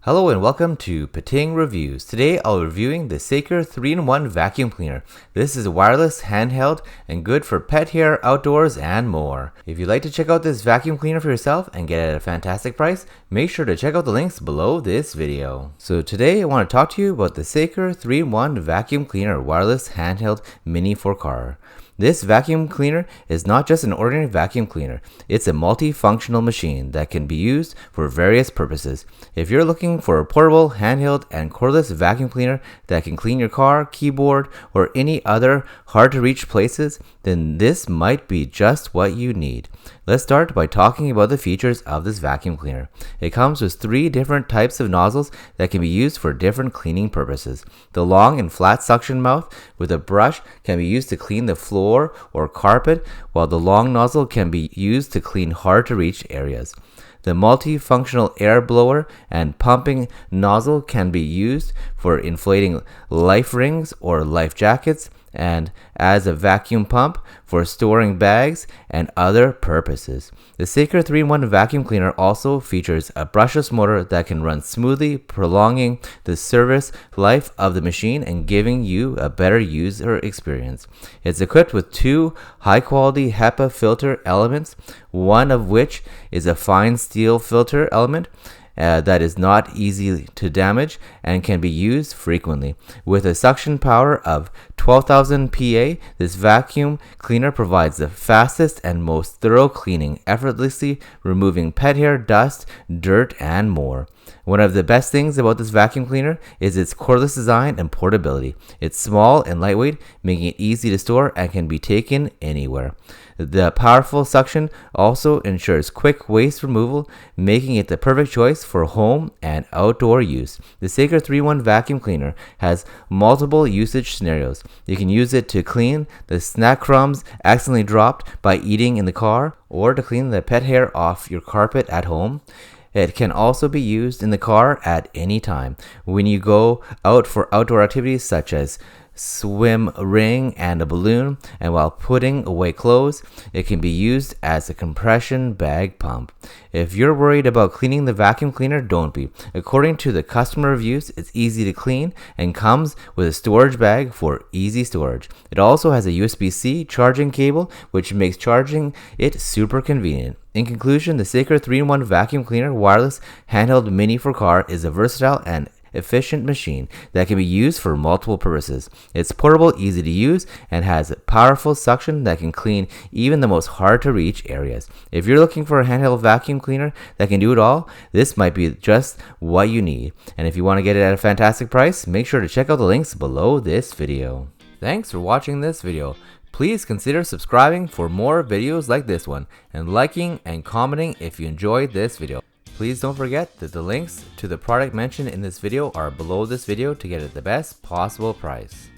Hello and welcome to Pating Reviews. Today I'll be reviewing the Saker 3-in-1 vacuum cleaner. This is wireless, handheld, and good for pet hair, outdoors, and more. If you'd like to check out this vacuum cleaner for yourself and get it at a fantastic price, make sure to check out the links below this video. So today I want to talk to you about the Saker 3-in-1 vacuum cleaner wireless handheld mini for car. This vacuum cleaner is not just an ordinary vacuum cleaner, it's a multifunctional machine that can be used for various purposes. If you're looking for a portable, handheld, and cordless vacuum cleaner that can clean your car, keyboard, or any other hard-to-reach places, then this might be just what you need. Let's start by talking about the features of this vacuum cleaner. It comes with 3 different types of nozzles that can be used for different cleaning purposes. The long and flat suction mouth with a brush can be used to clean the floor or carpet, while the long nozzle can be used to clean hard-to-reach areas. The multifunctional air blower and pumping nozzle can be used for inflating life rings or life jackets, and as a vacuum pump for storing bags and other purposes. The Saker 3-in-1 vacuum cleaner also features a brushless motor that can run smoothly, prolonging the service life of the machine and giving you a better user experience. It's equipped with 2 high-quality Hepa filter elements, one of which is a fine steel filter element that is not easy to damage and can be used frequently. With a suction power of 12,000 PA, this vacuum cleaner provides the fastest and most thorough cleaning, effortlessly removing pet hair, dust, dirt, and more. One of the best things about this vacuum cleaner is its cordless design and portability. It's small and lightweight, making it easy to store and can be taken anywhere. The powerful suction also ensures quick waste removal, making it the perfect choice for home and outdoor use. The Saker 3-in-1 vacuum cleaner has multiple usage scenarios. You can use it to clean the snack crumbs accidentally dropped by eating in the car, or to clean the pet hair off your carpet at home. It can also be used in the car at any time when you go out for outdoor activities such as swim ring and a balloon, and while putting away clothes. It can be used as a compression bag pump. If you're worried about cleaning the vacuum cleaner, don't be. According to the customer reviews, it's easy to clean and comes with a storage bag for easy storage. It also has a USB-C charging cable, which makes charging it super convenient. In conclusion, the Saker 3-in-1 vacuum cleaner wireless handheld mini for car is a versatile and efficient machine that can be used for multiple purposes. It's portable, easy to use, and has powerful suction that can clean even the most hard to reach areas. If you're looking for a handheld vacuum cleaner that can do it all, this might be just what you need. And if you want to get it at a fantastic price, make sure to check out the links below this video. Thanks for watching this video. Please consider subscribing for more videos like this one, and liking and commenting if you enjoyed this video. Please don't forget that the links to the product mentioned in this video are below this video to get it at the best possible price.